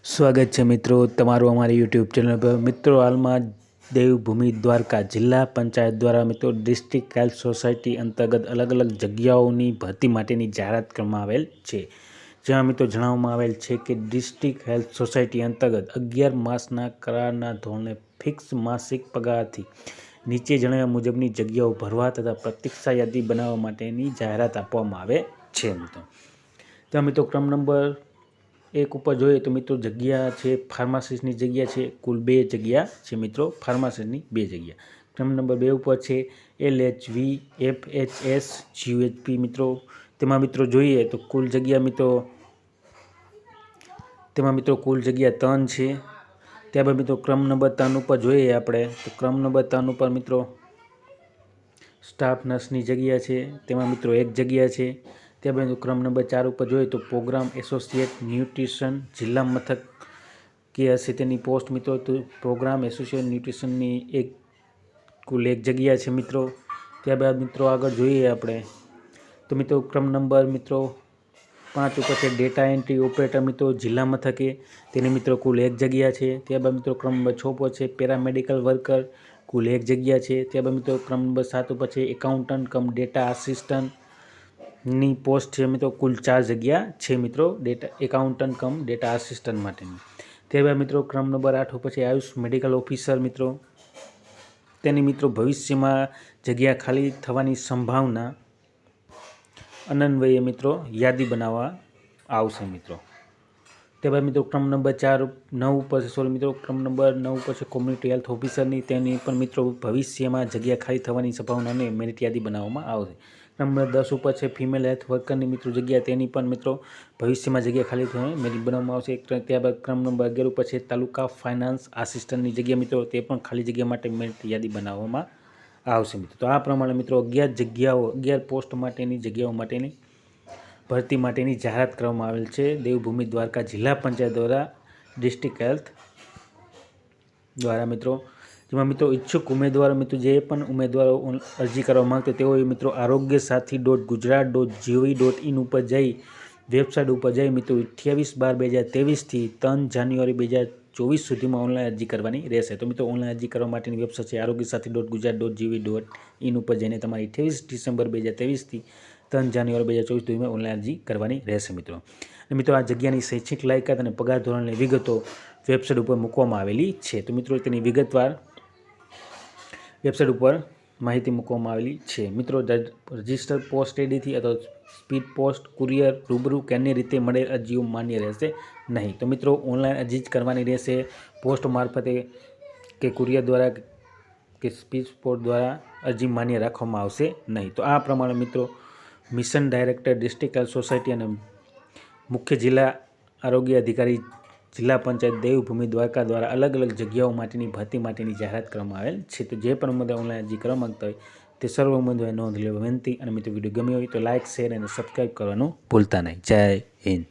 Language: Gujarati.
સ્વાગત છે મિત્રો તમારું અમારી યુટ્યુબ ચેનલ પર। મિત્રો હાલમાં દેવભૂમિ દ્વારકા જિલ્લા પંચાયત દ્વારા મિત્રો ડિસ્ટ્રિક્ટ હેલ્થ સોસાયટી અંતર્ગત અલગ અલગ જગ્યાઓની ભરતી માટેની જાહેરાત કરવામાં આવેલ છે। જેમાં મિત્રો જણાવવામાં આવેલ છે કે ડિસ્ટ્રિક્ટ હેલ્થ સોસાયટી અંતર્ગત 11 માસના કરારના ધોરણે ફિક્સ માસિક પગારથી નીચે જણાવ્યા મુજબની જગ્યાઓ ભરવા તથા પ્રતીક્ષા યાદી બનાવવા માટેની જાહેરાત આપવામાં આવે છે। મિત્રો ક્રમ નંબર 1 ઉપર જોઈએ તો મિત્રો જગ્યા છે ફાર્માસિસ્ટની જગ્યા છે, કુલ 2 જગ્યા છે મિત્રો, ફાર્માસિસ્ટની 2 જગ્યા। ક્રમ નંબર 2 ઉપર છે LHV FHS GHP મિત્રો, તેમાં મિત્રો જોઈએ તો કુલ જગ્યા મિત્રો તેમાં મિત્રો કુલ જગ્યા 3 છે। ત્યારબાદ મિત્રો ક્રમ નંબર 3 ઉપર જોઈએ આપણે તો ક્રમ નંબર 3 ઉપર મિત્રો સ્ટાફ નર્સની જગ્યા છે, તેમાં મિત્રો 1 જગ્યા છે। ત્યારબાદ ક્રમ નંબર 4 ઉપર જોઈએ તો પ્રોગ્રામ એસોસિએટ ન્યુટ્રિશન જિલ્લા મથક કે હશે તેની પોસ્ટ મિત્રો, તો પ્રોગ્રામ એસોસિએટ ન્યુટ્રિશનની કુલ 1 જગ્યા છે મિત્રો। ત્યારબાદ મિત્રો આગળ જોઈએ આપણે તો મિત્રો ક્રમ નંબર મિત્રો 5 ઉપર છે ડેટા એન્ટ્રી ઓપરેટર મિત્રો જિલ્લા મથકે, તેની મિત્રો કુલ 1 જગ્યા છે। ત્યારબાદ મિત્રો ક્રમ નંબર 6 ઉપર છે પેરામેડિકલ વર્કર, કુલ 1 જગ્યા છે। ત્યારબાદ મિત્રો ક્રમ નંબર 7 ઉપર છે એકાઉન્ટન્ટ કમ ડેટા આસિસ્ટન્ટની પોસ્ટ છે મિત્રો, કુલ 4 જગ્યા છે મિત્રો ડેટા એકાઉન્ટન્ટ કમ ડેટા આસિસ્ટન્ટ માટેની। ત્યારબાદ મિત્રો ક્રમ નંબર 8 ઉપર છે આયુષ મેડિકલ ઓફિસર મિત્રો, તેની મિત્રો ભવિષ્યમાં જગ્યા ખાલી થવાની સંભાવના અનન્વયે મિત્રો યાદી બનાવવા આવશે મિત્રો। ત્યારબાદ મિત્રો ક્રમ નંબર 9 ઉપર છે મિત્રો ક્રમ નંબર 9 ઉપર છે કોમ્યુનિટી હેલ્થ ઓફિસરની, તેની પણ મિત્રો ભવિષ્યમાં જગ્યા ખાલી થવાની સંભાવનાને મેરિટ યાદી બનાવવામાં આવશે। ક્રમ નંબર 10 ઉપર છે ફિમેલ હેલ્થ વર્કરની મિત્રો જગ્યા, તેની પણ મિત્રો ભવિષ્યમાં જગ્યા ખાલી થવાની મેરિટ બનાવવામાં આવશે। ત્યારબાદ ક્રમ નંબર 11 ઉપર છે તાલુકા ફાઇનાન્સ આસિસ્ટન્ટની જગ્યા મિત્રો, તે પણ ખાલી જગ્યા માટે મેરિટ યાદી બનાવવામાં આવશે મિત્રો। તો આ પ્રમાણે મિત્રો 11 પોસ્ટ માટેની જગ્યાઓ માટેની ભરતી માટેની જાહેરાત કરવામાં આવેલ છે દેવભૂમિ દ્વારકા જિલ્લા પંચાયત દ્વારા ડિસ્ટ્રિક્ટ હેલ્થ દ્વારા મિત્રો। જેમાં મિત્રો ઈચ્છુક ઉમેદવારો મિત્રો જે પણ ઉમેદવારો અરજી કરવા માંગતા તેઓએ મિત્રો aarogyasathi.gujarat.gov.in ઉપર જઈ વેબસાઇટ ઉપર જઈ મિત્રો 28/12/2023 થી 3 જાન્યુઆરી 2024 સુધીમાં ઓનલાઈન અરજી કરવાની રહેશે। તો મિત્રો ઓનલાઈન અરજી કરવા માટેની વેબસાઇટ છે aarogyasathi.gujarat.gov.in ઉપર જઈને તમારે 28 ડિસેમ્બર 2023 થી 3 જાન્યુઆરી 2024 સુધીમાં ઓનલાઈન અરજી કરવાની રહેશે મિત્રો। અને મિત્રો આ જગ્યાની શૈક્ષણિક લાયકાત અને પગાર ધોરણની વિગતો વેબસાઇટ ઉપર મૂકવામાં આવેલી છે। તો મિત્રો તેની વિગતવાર વેબસાઇટ ઉપર માહિતી મૂકવામાં આવેલી છે મિત્રો। રજિસ્ટર પોસ્ટ એડીથી અથવા સ્પીડ પોસ્ટ કુરિયર રૂબરૂ કે અન્ય રીતે મળેલ અરજીઓ માન્ય રહેશે નહીં। તો મિત્રો ઓનલાઈન અરજી જ કરવાની રહેશે, પોસ્ટ મારફતે કે કુરિયર દ્વારા કે સ્પીડ પોસ્ટ દ્વારા અરજી માન્ય રાખવામાં આવશે નહીં। તો આ પ્રમાણે મિત્રો mission director district health society અને મુખ્ય જિલ્લા આરોગ્ય અધિકારી જિલ્લા પંચાયત દેવભૂમિ દ્વારકા દ્વારા અલગ અલગ જગ્યાઓ માટેની ભરતી માટેની જાહેરાત કરવામાં આવેલ છે। તો જે પણ ઉમેદવાર ઓનલાઈન અરજી કરવા માંગતા હોય તે સર્વ ઉમેદવારે નોંધ લેવા વિનંતી। અને મિત્રો વિડીયો ગમ્યો હોય તો લાઇક, શેર અને સબસ્ક્રાઈબ કરવાનું ભૂલતા નહીં। જય હિન્દ।